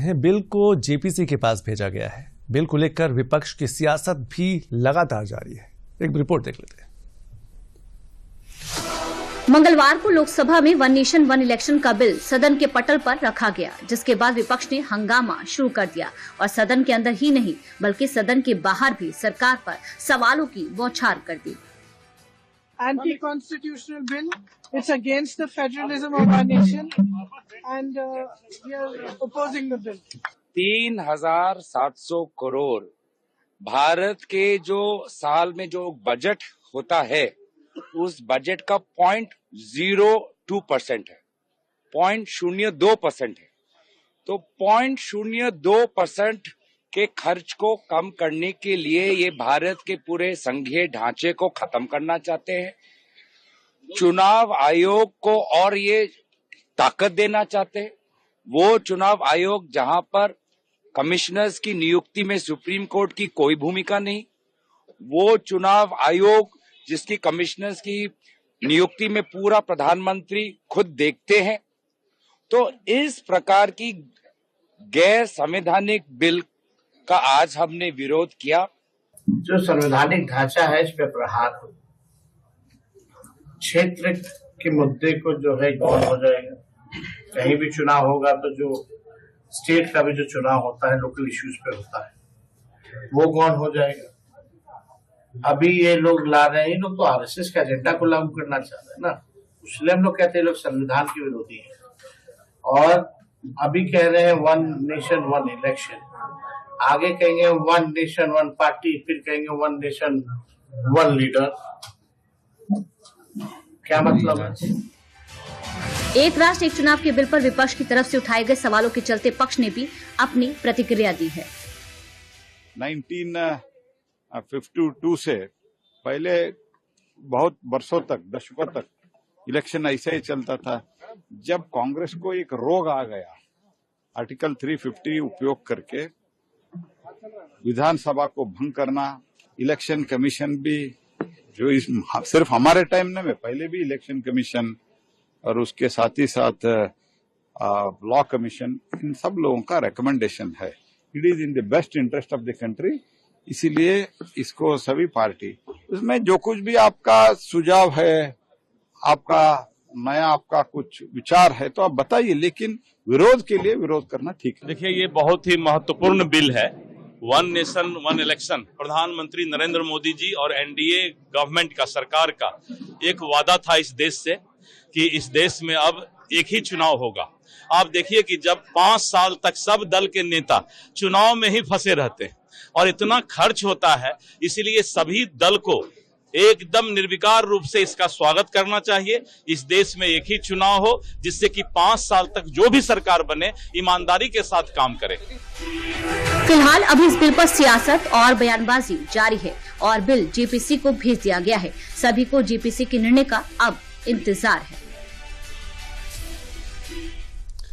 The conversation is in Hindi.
हैं, बिल को जेपीसी के पास भेजा गया है। बिल को लेकर विपक्ष की सियासत भी लगातार जारी है। एक रिपोर्ट देख लेते हैं। मंगलवार को लोकसभा में वन नेशन वन इलेक्शन का बिल सदन के पटल पर रखा गया, जिसके बाद विपक्ष ने हंगामा शुरू कर दिया और सदन के अंदर ही नहीं बल्कि सदन के बाहर भी सरकार पर सवालों की बौछार कर दी। Anti-constitutional bill. It's against the federalism of our nation, and we are opposing the bill. 3,700 crore Bharat के जो साल में जो बजट होता है, उस बजट का 0.02% है, 0.02% है। तो 0.02% के खर्च को कम करने के लिए ये भारत के पूरे संघीय ढांचे को खत्म करना चाहते हैं। चुनाव आयोग को और ये ताकत देना चाहते हैं। वो चुनाव आयोग जहां पर कमिश्नर्स की नियुक्ति में सुप्रीम कोर्ट की कोई भूमिका नहीं, वो चुनाव आयोग जिसकी कमिश्नर्स की नियुक्ति में पूरा प्रधानमंत्री खुद देखते हैं। तो इस प्रकार की गैर संवैधानिक बिल का आज हमने विरोध किया। जो संवैधानिक ढांचा है, इस पे प्रहार हो, क्षेत्र के मुद्दे को जो है गौर हो जाएगा। कहीं भी चुनाव होगा तो जो स्टेट का भी जो चुनाव होता है लोकल इश्यूज पे होता है, वो गौर हो जाएगा। अभी ये लोग ला रहे हैं, ये लोग तो आरएसएस के एजेंडा को लागू करना चाह रहे हैं ना, इसलिए हम लोग कहते हैं लोग संविधान के विरोधी हैं। और अभी कह रहे हैं वन नेशन वन इलेक्शन, आगे कहेंगे वन नेशन वन पार्टी, फिर कहेंगे वन नेशन वन लीडर। क्या मतलब है? एक राष्ट्र एक चुनाव के बिल पर विपक्ष की तरफ से उठाए गए सवालों के चलते पक्ष ने भी अपनी प्रतिक्रिया दी है। 1952 से पहले बहुत वर्षों तक, दशकों तक इलेक्शन ऐसे ही चलता था। जब कांग्रेस को एक रोग आ गया, आर्टिकल 350 उपयोग करके विधानसभा को भंग करना, इलेक्शन कमीशन भी जो सिर्फ हमारे टाइम में पहले भी इलेक्शन कमीशन और उसके साथ ही साथ लॉ कमीशन, इन सब लोगों का रिकमेंडेशन है। It is in the best interest of the country, इसीलिए इसको सभी पार्टी, उसमें जो कुछ भी आपका सुझाव है, आपका कुछ विचार है तो आप बताइए, लेकिन विरोध के लिए विरोध करना ठीक है। देखिए, ये बहुत ही महत्वपूर्ण बिल है। वन नेशन वन इलेक्शन प्रधानमंत्री नरेंद्र मोदी जी और एनडीए गवर्नमेंट का, सरकार का एक वादा था इस देश से कि इस देश में अब एक ही चुनाव होगा। आप देखिए कि जब 5 साल तक सब दल के नेता चुनाव में ही फंसे रहते हैं और इतना खर्च होता है, इसीलिए सभी दल को एकदम निर्विकार रूप से इसका स्वागत करना चाहिए। इस देश में एक ही चुनाव हो जिससे कि 5 साल तक जो भी सरकार बने ईमानदारी के साथ काम करे। फिलहाल अभी इस बिल पर सियासत और बयानबाजी जारी है और बिल जेपीसी को भेज दिया गया है। सभी को जेपीसी के निर्णय का अब इंतजार है।